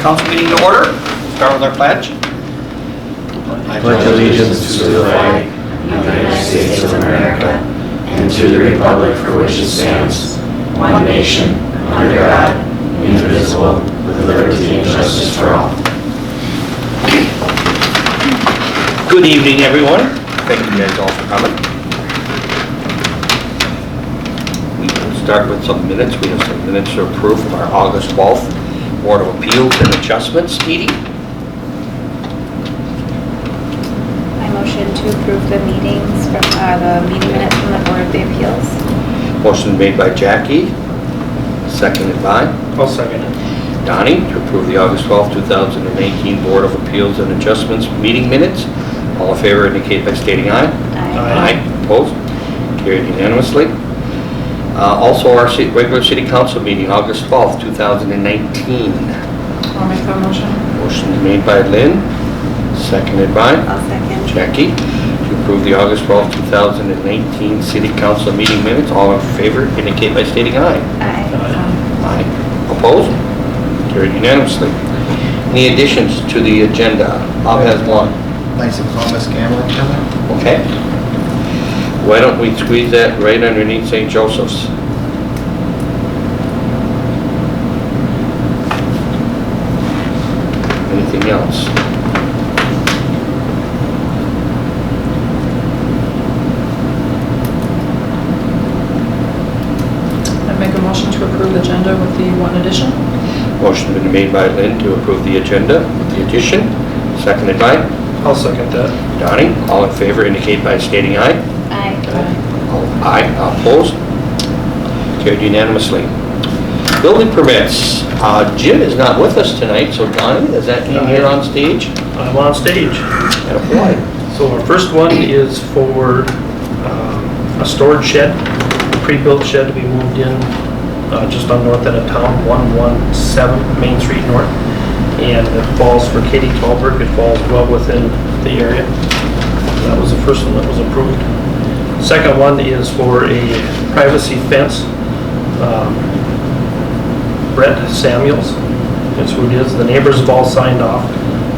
Council meeting to order. Start with our pledge. I pledge allegiance to the flag of the United States of America and to the republic for which it stands, one nation, under God, indivisible, with liberty and justice for all. Good evening, everyone. Thank you guys all for coming. We will start with some minutes. We have some minutes to approve from our August 12th Board of Appeals and Adjustments meeting. I motion to approve the meetings from the meeting minutes from the Board of the Appeals. Motion made by Jackie, seconded by I'll second it. Donnie to approve the August 12th, 2018 Board of Appeals and Adjustments meeting minutes. All in favor indicate by stating aye. Aye. Opposed? Carried unanimously. Also, our regular City Council meeting, August 12th, 2019. I'll make that motion. Motion made by Lynn, seconded by I'll second. Jackie to approve the August 12th, 2019 City Council meeting minutes. All in favor indicate by stating aye. Aye. Aye. Opposed? Carried unanimously. Any additions to the agenda? Bob has one. Nice and Thomas Cameron coming. Okay. Why don't we squeeze that right underneath St. Joseph's? Anything else? I make a motion to approve the agenda with the one addition. Motion been made by Lynn to approve the agenda with the addition, seconded by I'll second that. Donnie. All in favor indicate by stating aye. Aye. Aye. Opposed? Carried unanimously. Building permits. Jim is not with us tonight, so Donnie, does that mean you're on stage? I'm on stage. And boy, So our first one is for a storage shed, a pre-built shed to be moved in just on north end of town, 117 Main Street North. And it falls for Katie Tallberg. It falls well within the area. That was the first one that was approved. Second one is for a privacy fence. Brett Samuels, that's who it is. The neighbors have all signed off,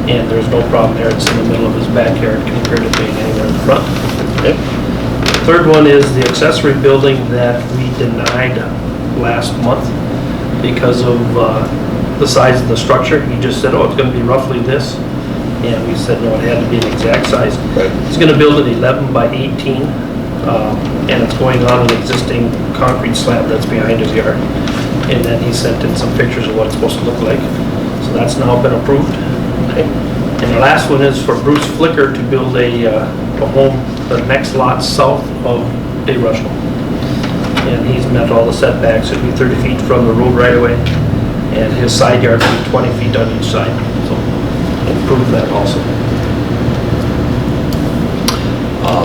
and there's no problem there. It's in the middle of his backyard compared to being anywhere in the front. okay. Third one is the accessory building that we denied last month because of the size of the structure. He just said, oh, it's going to be roughly this. And we said, no, it had to be an exact size. Right. He's going to build an 11 by 18, and it's going on an existing concrete slab that's behind his yard. And then he sent in some pictures of what it's supposed to look like. So that's now been approved. Okay. And the last one is for Bruce Flicker to build a home, the next lot south of Bay Rushville. And he's met all the setbacks. It'll be 30 feet from the road right away. And his side yard will be 20 feet on each side. So improved that also.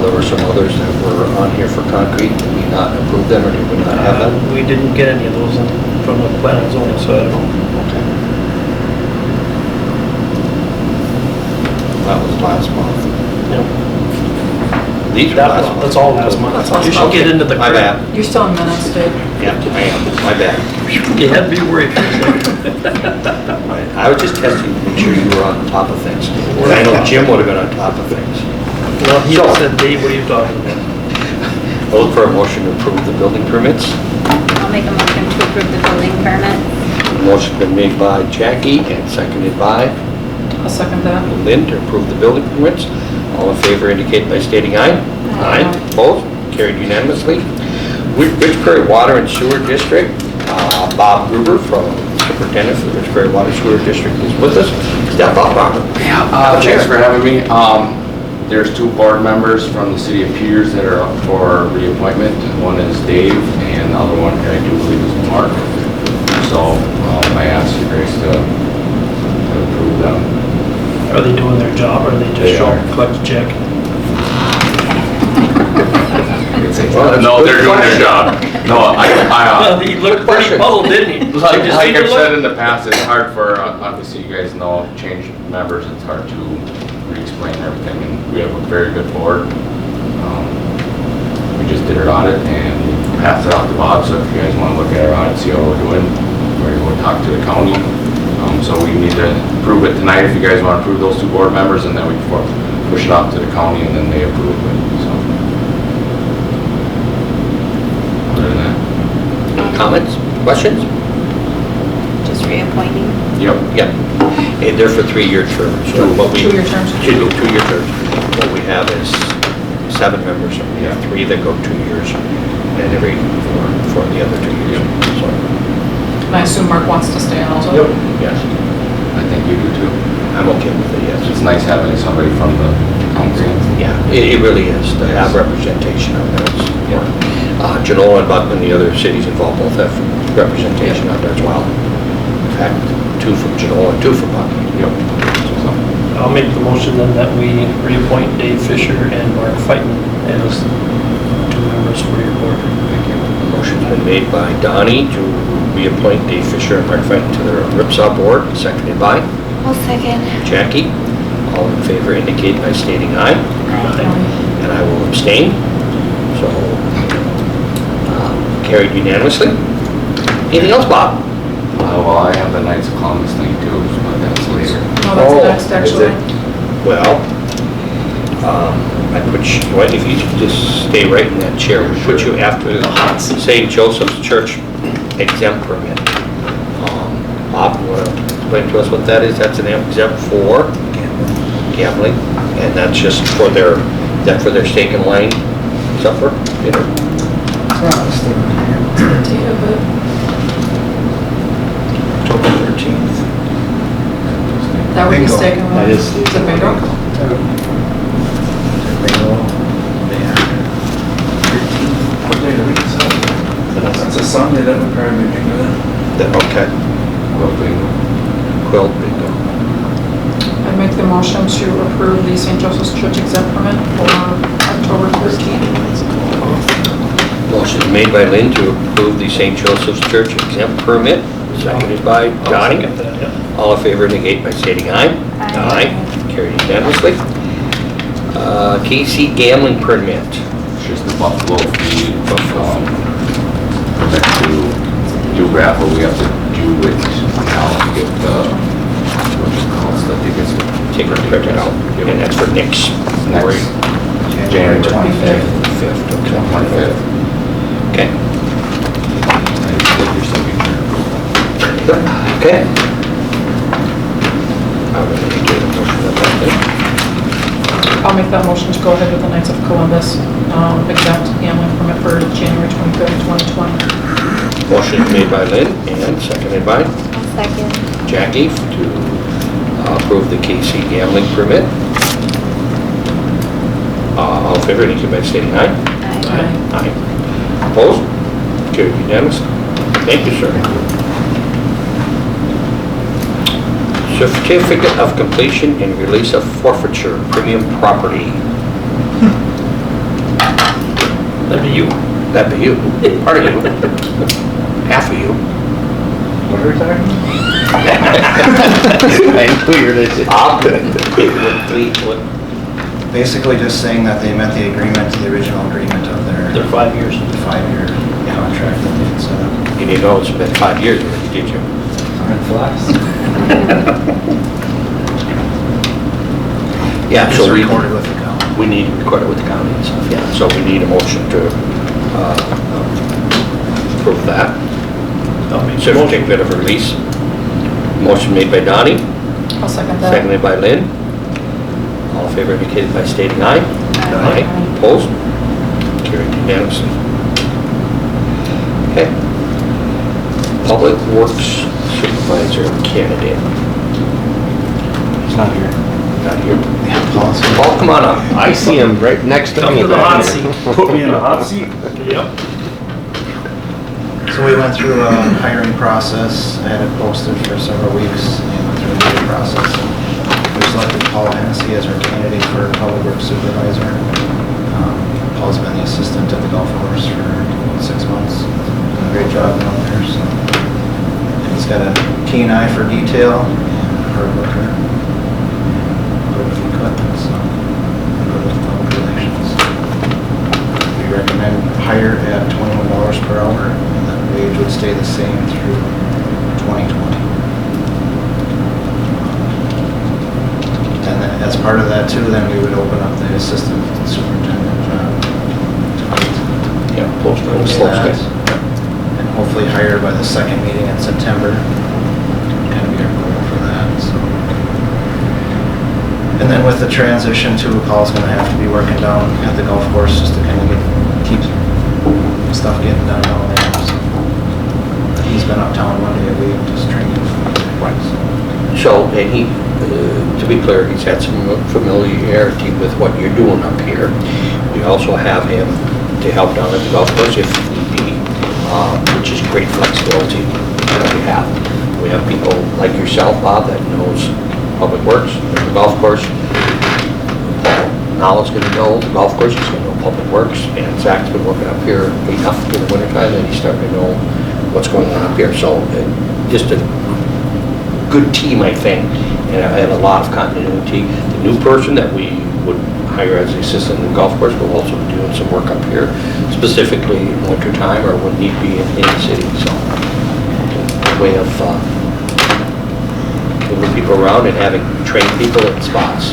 There were some others that were on here for concrete. Did we not approve them, or did we not have them? We didn't get any of those from the plan and zoning, so I don't know. Okay. That was last month. Yep. These are last month. That's all last month. That's last You should month. get into the. My bad. You're still in minutes, Dave. Yeah, I am. My bad. You had to be worried. I was just testing to make sure you were on top of things. And I know Jim would have been on top of things. Well, he said, Dave, what are you talking about? I'll look for a motion to approve the building permits. I'll make a motion to approve the building permits. Motion been made by Jackie and seconded by I'll second that. Lynn to approve the building permits. All in favor indicate by stating aye. Aye. Opposed? Carried unanimously. Rich Prairie Water and Sewer District, Bob Gruber from Superintendent for the Rich Prairie Water Sewer District is with us. Step up, Robert. Yeah, thanks for having me. There's two board members from the city of Pierz that are up for reappointment. One is Dave, and the other one, I do believe, is Mark. So I asked you, Grace, to approve them. Are they doing their job, or are they They just showing, are. collect a check? No, they're doing their job. No, He looked pretty puzzled, didn't he? like Did you see I've the said look? in the past, it's hard for, obviously you guys know, change members, it's hard to re-explain everything, and we have a very good board. We just did our audit and passed it out to Bob, so if you guys want to look at our audit, see how we're doing, we're going to talk to the county. So we need to approve it tonight if you guys want to approve those two board members, and then we can push it off to the county and then they approve it, so. Other than that, Comments, questions? Just reappointing. yep. Yep. And they're for 3-year terms. So what we- 2-year terms. 2-year terms. What we have is 7 members, so we have 3 that go 2 years, and every 4 for the other 2 years. So, And I assume Mark wants to stay on also? yes, I think you do too. I'm okay with it, yes. It's nice having somebody from the council. Yeah, it really is, to have representation of that. Genoa and Buckman, the other cities involved, both have representation of that as well. In fact, 2 from Genoa and 2 from Buckman. Yep. So, I'll make the motion then that we reappoint Dave Fisher and Mark Fighton as 2 members for your board. thank you. Motion's been made by Donnie to reappoint Dave Fisher and Mark Fenton to the RIPSA board, seconded by I'll second. Jackie. All in favor indicate by stating aye, and I will abstain. So, carried unanimously. Anything else, Bob? Well, I have the Knights of Columbus thing too, but that's later. No, that's next, actually. Well, I put you, well, if you could just stay right in that chair, we'll put you after the St. Joseph's Church exempt permit. Bob, you want to explain to us what that is? That's an exempt for gambling, and that's just for their, is that for their stake and lane supper? It's not listed on here. Data, but October 13th. that would be Bingo. taken. That is Is it bingo? Bingo. Yeah. 13th. What day of the week is that? That's a Sunday, that would probably be bingo then. Okay, Well, bingo. quilt bingo. I make the motion to approve the St. Joseph's Church exempt permit for October 13th. Motion made by Lynn to approve the St. Joseph's Church exempt permit, seconded by Johnny. I'll second that, yeah. All in favor indicate by stating aye. Aye. Carried unanimously. KC gambling permit. It's just the Buffalo fee, permit to do raffle, we have to do it now to get the, what's it called, so that they get some Take a printout out, and that's for next. next January 25th. 5th. 25th. Okay. I just get your signature. Okay. I'm going to get a motion of that then. I'll make that motion to go ahead with the Knights of Columbus exempt gambling permit for January 23rd, 2020. Motion made by Lynn and seconded by I'll second. Jackie to approve the KC gambling permit. All in favor indicate by stating aye. Aye. Aye. Opposed? Carried unanimously. Thank you, sir. Certificate of completion and release of forfeiture premium property. That'd be you. That'd be you. Part of you. Half of you. What are we talking about? I knew you were going to say. Basically just saying that they met the agreement, the original agreement of They're 5 years. the 5-year contract that they had set up. You didn't know it's been 5 years already, did you? Red flags. Yeah, Just so we recorded with the county. we need to record it with the county and stuff, yeah. So we need a motion to approve that. I'll make the motion. Certificate of release. Motion made by Donnie, I'll second that. seconded by Lynn. All in favor indicated by stating aye. Aye. Opposed? Carried unanimously. Okay. Public Works Supervisor candidate. He's not here. Not here. Yeah, policy. Paul, come on up. I see him right next to Come me. to the back hot here. seat. Put me in the hot seat. Yep. So we went through a hiring process. I had it posted for several weeks and went through the hiring process. We selected Paul Hennessy as our candidate for Public Works Supervisor. Paul's been the assistant at the golf course for 6 months. Done a great job out there, so. And he's got a keen eye for detail and a hard worker. Good with equipment, so good with public relations. We recommend hire at $21 per hour, and that wage would stay the same through 2020. as part of that too, then we would open up the assistant superintendent job. Yeah, post Post that, and hopefully hire by the second meeting in September. Kind of be our goal for that, so. And then with the transition too, Paul's gonna have to be working down at the golf course just to kind of keep stuff getting done down there. So. He's been uptown one day a week, just training. Right. So, and he, to be clear, he's had some familiarity with what you're doing up here. We also have him to help down at the golf course if need be, which is great flexibility that we have. We have people like yourself, Bob, that knows public works, at the golf course. Now is going to know the golf course, he's going to know public works, and Zach's been working up here enough in the wintertime that he's starting to know what's going on up here. So just a good team, I think, and I have a lot of continuity. The new person that we would hire as the assistant in the golf course will also be doing some work up here, specifically in wintertime or when need be in the city. So a way of moving people around and having trained people in spots.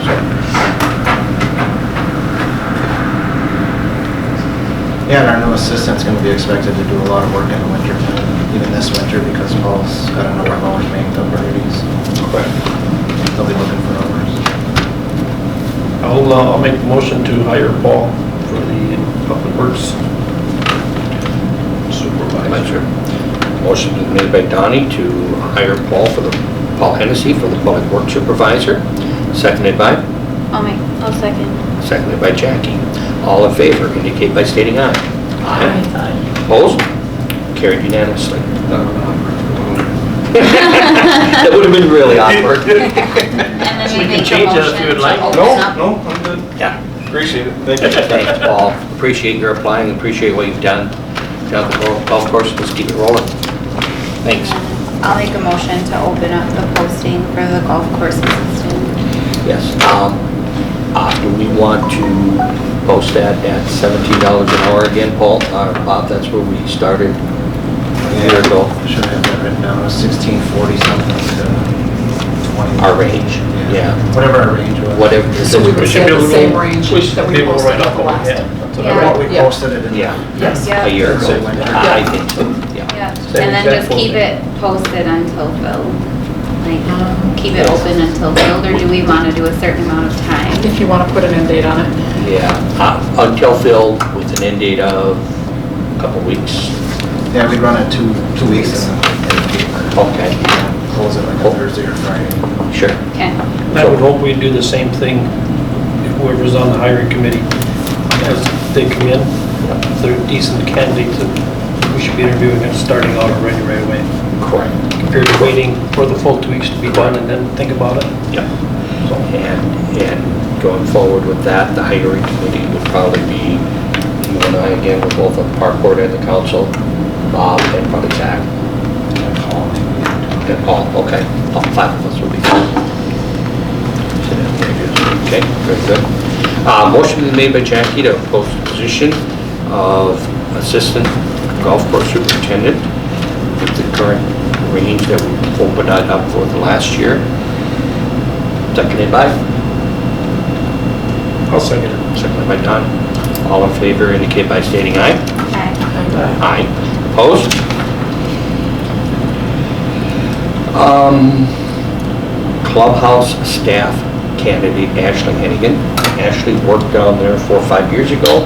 So. Yeah, and our new assistant's gonna be expected to do a lot of work in the winter, even this winter, because Paul's got a number of hours banked up already, so Correct. they'll be looking for hours. I'll make the motion to hire Paul for the Public Works Supervisor. Motion is made by Donnie to hire Paul Hennessy for the Public Works Supervisor. Seconded by? I'll second. Seconded by Jackie. All in favor indicate by stating aye. Aye. Opposed? Carried unanimously. That would have been really awkward. And then We we can make a change that if motion you would to like. open up. No, I'm good. Yeah. Appreciate it. Thank you. Thanks, Paul. Appreciate your applying, appreciate what you've done down the golf course. Let's keep it rolling. Thanks. I'll make a motion to open up the posting for the golf course assistant. Yes. Do we want to post that at $17 an hour again, Paul? Bob, that's where we started a year ago. Should have that written down, it was 1640 something to 20. Our range, yeah. Whatever our range was. Whatever. So we would should stay be at able the to- same range we should that we be able to posted write at the up on it, last yeah. time. That's what Yeah. I What we Yeah. posted it in. Yeah. Yes. Yeah. A year ago. Say winter. I think so, yeah. Yeah, Same and then exact just keep posting. it posted until filled. Like, keep it open until filled, or do we want to do a certain amount of time? If you want to put an end date on it. Yeah, until filled with an end date of a couple weeks. Yeah, we run it two weeks and then Okay, close it like a Thursday or Friday. sure. Okay. I would hope we'd do the same thing, if whoever's on the hiring committee, as they come in, if they're decent candidates, we should be interviewing them starting out already right away, Correct. compared to waiting for the full 2 weeks to be done and then think about it. Yeah. So, And going forward with that, the hiring committee would probably be you and I again, with both on the park board and the council, Bob and probably Zach. And Paul, okay. All five of us would be fine. Okay, very good. Motion is made by Jackie to post the position of assistant golf course superintendent with the current range that we opened that up for the last year. Seconded by? I'll second it. Seconded by Don. All in favor indicate by stating aye. Okay. Aye. Opposed? Clubhouse staff candidate Ashley Hanneken. Ashley worked down there 4 or 5 years ago.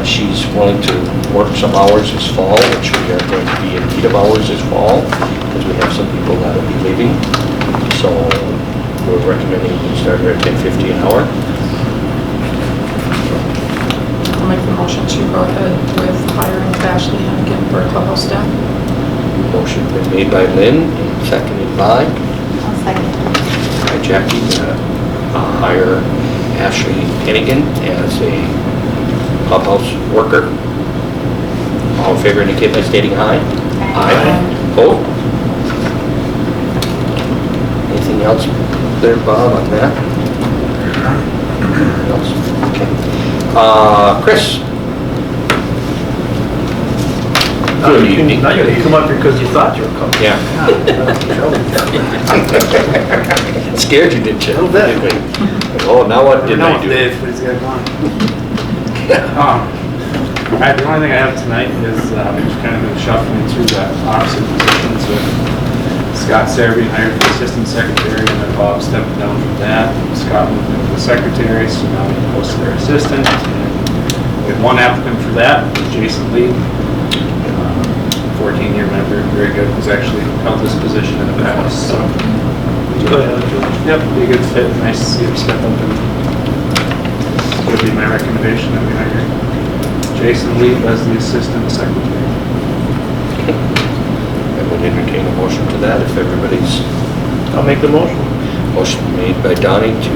She's willing to work some hours this fall, which we are going to be in need of hours this fall, because we have some people that will be leaving. So we're recommending we start her at $10.50 an hour. I'll make the motion to go ahead with hiring Ashley Henneken for clubhouse staff. Motion been made by Lynn, and seconded by I'll second. Jackie to hire Ashley Henneken as a clubhouse worker. All in favor indicate by stating aye. Aye. Opposed? Anything else there, Bob, on that? Anything else? Okay. Chris? Good evening. Now you come up here because you thought you were coming. Yeah. Scared you, didn't you? A little bit. Oh, now what did I do? Dave, what he's got going. The only thing I have tonight is just kind of been shuffling through the officer positions with Scott Serby hired for assistant secretary, and then Bob stepped down from that. Scott moved into the secretary, so now he goes to their assistant. And we have one applicant for that, Jason Lee, 14-year member, very good, who's actually held this position in the past, so. Go ahead. Yep, be a good fit, nice to see him step up, and would be my recommendation that we hire Jason Lee as the assistant secretary. I would entertain a motion to that if everybody's... I'll make the motion. Motion made by Donnie to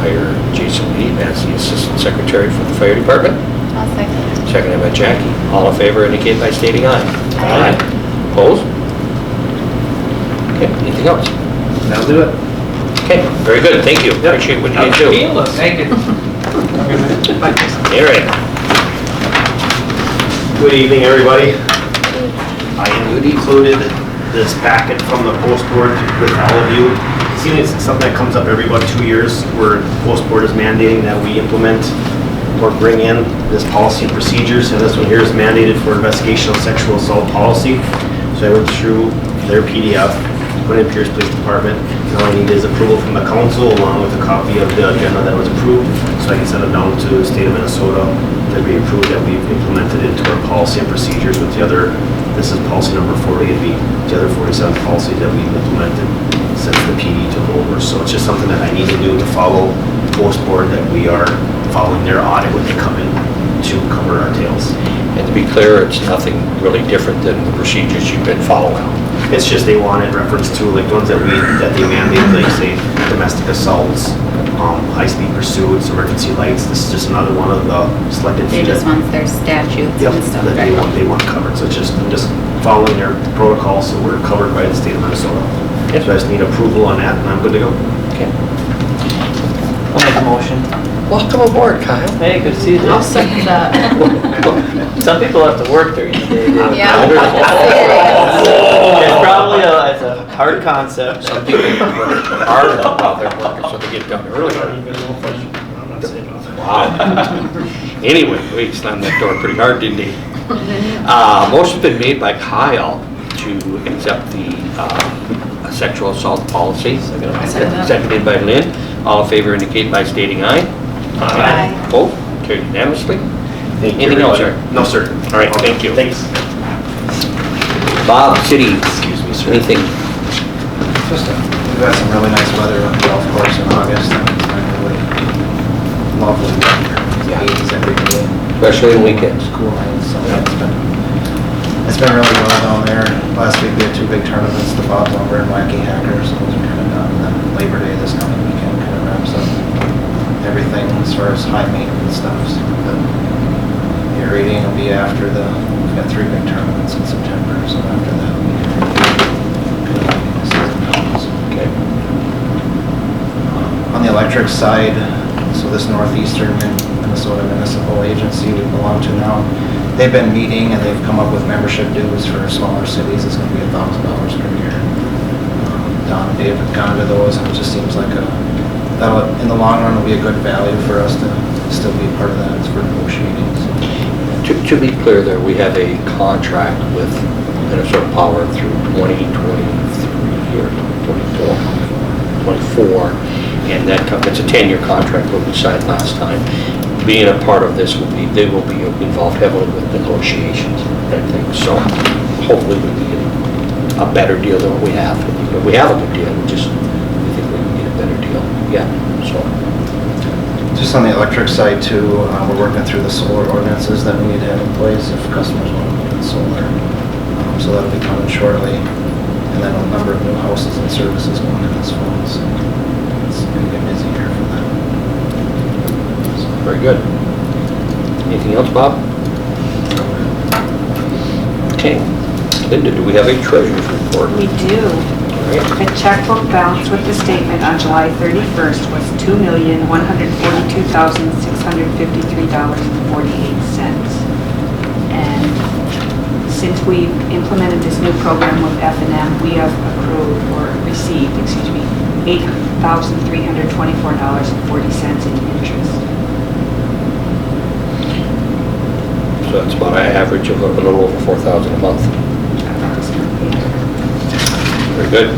hire Jason Lee as the assistant secretary for the fire department. I'll second. Seconded by Jackie. All in favor indicate by stating aye. Aye. Opposed? Okay, anything else? That'll do it. Okay, very good, thank you. Appreciate what you guys do. Thank you. All right. Good evening, everybody. I included this packet from the post board with all of you. See, it's something that comes up every about 2 years where post board is mandating that we implement or bring in this policy and procedures, and this one here is mandated for investigational sexual assault policy. So I went through their PDF, put it in Pierz Police Department. Now I need is approval from the council along with a copy of the agenda that was approved, so I can send it down to the state of Minnesota that we approved that we've implemented into our policy and procedures with the other. This is policy number 40, it'd be the other 47 policies that we've implemented since the PD took over. So it's just something that I need to do to follow post board, that we are following their audit when they come in to cover our tails. And to be clear, it's nothing really different than the procedures you've been following. It's just they wanted reference to like ones that they mandated, like say domestic assaults, high-speed pursuits, emergency lights. This is just another one of the selected few. They just want their statutes Yep, and stuff, that right? they want covered. So it's just, I'm just following their protocol, so we're covered by the state of Minnesota. Yes. So I just need approval on that, and I'm good to go. Okay. I'll make a motion. Welcome aboard, Kyle. Hey, good to see you. I'll second that. Some people have to work during the day. Dave. Yeah. It's probably it's a hard concept. Some people work hard while they're working, so they get done early. I'm not saying nothing. Wow. Anyway, we slammed that door pretty hard, didn't he? Motion's been made by Kyle to accept the sexual assault policy. Seconded by Lynn. All in favor indicate by stating aye. Aye. Opposed? Carried unanimously. Thank you, Anything else, everybody. sir? No, sir. All right, thank you. Thanks. Bob, city, Excuse me, sir. anything? Just, we've had some really nice weather on the golf course in August, and it's been really lovely weather. Yeah. 80s every day, Especially on weekends. cool nights, so it's been really well down there. Last week we had 2 big tournaments, the Bob's Lumber and Wacky Hackers, so those are kind of done. And then Labor Day this coming weekend kind of wraps up everything as far as high maintenance stuff. So the aerating will be after we've got 3 big tournaments in September, so after that we can the season comes. Okay. On the electric side, so this Northeastern Minnesota Municipal Agency we belong to now, they've been meeting and they've come up with membership dues for smaller cities. It's going to be $1,000 per year. Don and Dave have gone to those, and it just seems like that'll, in the long run, will be a good value for us to still be part of that as we're negotiating. So. To be clear there, we have a contract with Minnesota Power through 2023 or 24, and it's a 10-year contract what we signed last time. Being a part of this they will be involved heavily with negotiations and things. So hopefully we can get a better deal than what we have. If we have a good deal, we think we can get a better deal. Yeah. So Just on the electric side too, we're working through the solar ordinances that we need to have in place if customers want to put in solar. So that'll be coming shortly. And then a number of new houses and services going in this fall. So it's going to get busy here for that. very good. Anything else, Bob? Okay. Linda, do we have a treasurer's report? We do. The checkbook balance with the statement on July 31st was $2,142,653.48. And since we implemented this new program with F&M, we have received $1,324.40 in interest. So that's about an average of a little over 4,000 a month. Very good.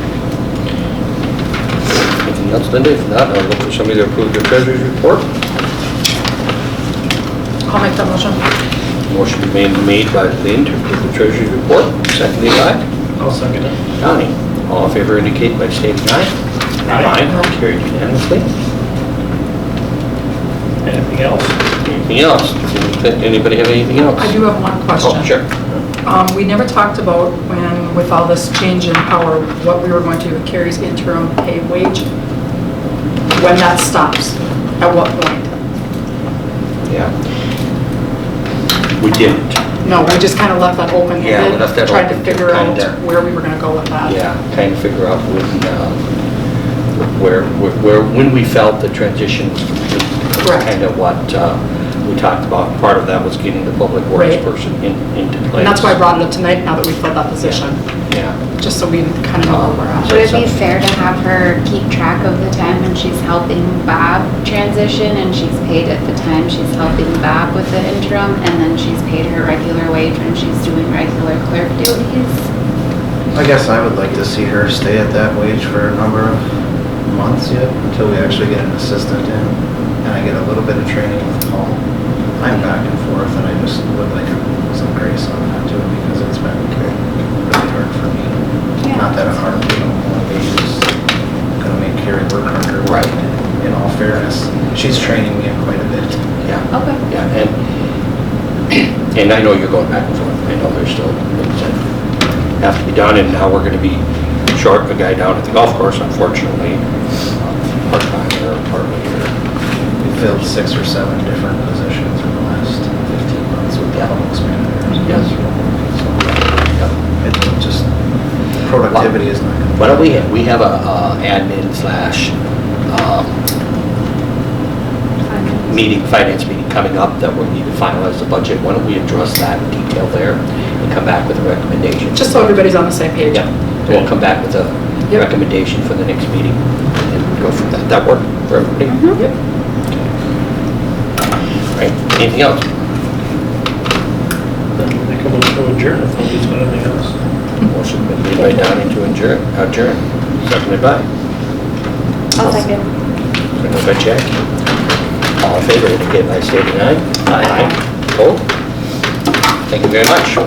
Anything else, Linda? If not, I'll look for somebody to approve the treasurer's report. I'll make that motion. Motion made by Lynn to approve the treasurer's report, seconded by I'll second it. Donnie. All in favor indicate by stating aye. Aye. Carried unanimously. Anything else? Anything else? Anybody have anything else? I do have one question. Oh, sure. We never talked about when, with all this change in power, what we were going to do with Carrie's interim pay wage. When that stops, at what point? Yeah. We didn't. No, we just kind of left that open-ended. Yeah, we left that Tried to open, figure out kinda. where we were going to go with that. Yeah, kind of figure out when we felt the transition was complete. Correct. Kind of what we talked about. Part of that was getting the public works Right. person into place. And that's why I brought it up tonight, now that we filled that position, Yeah. just so we kind of know where we're at. Would it be fair to have her keep track of the time when she's helping Bob transition and she's paid at the time she's helping Bob with the interim, and then she's paid her regular wage when she's doing regular clerk duties? I guess I would like to see her stay at that wage for a number of months yet, until we actually get an assistant in, and I get a little bit of training with Paul. I'm back and forth, and I just would like some grace on that too, because it's been really hard for me. Yeah. Not that a hard, wage is gonna make Carrie work harder. Right. In all fairness, she's training me quite a bit. Yeah. Okay. Yeah, and I know you're going back and forth. I know there's still things that have to be done, and now we're gonna be short a guy down at the golf course, unfortunately, part-time or partly or. We filled 6 or 7 different positions in the last 15 months with the public managers. Yes. So, it's just, productivity is not gonna. Why don't we have a admin slash finance meeting coming up that we'll need to finalize the budget. Why don't we address that in detail there and come back with a recommendation? Just so everybody's on the same page. Yeah, we'll come back with a Yep. recommendation for the next meeting and go from that. That work for everybody? Yep. Right, anything else? Then make a motion to adjourn if nobody's got anything else. Motion been made by Donnie to adjourn, seconded by? I'll second. Seconded by Jack. All in favor, indicate by stating aye. Aye. Opposed? Thank you very much.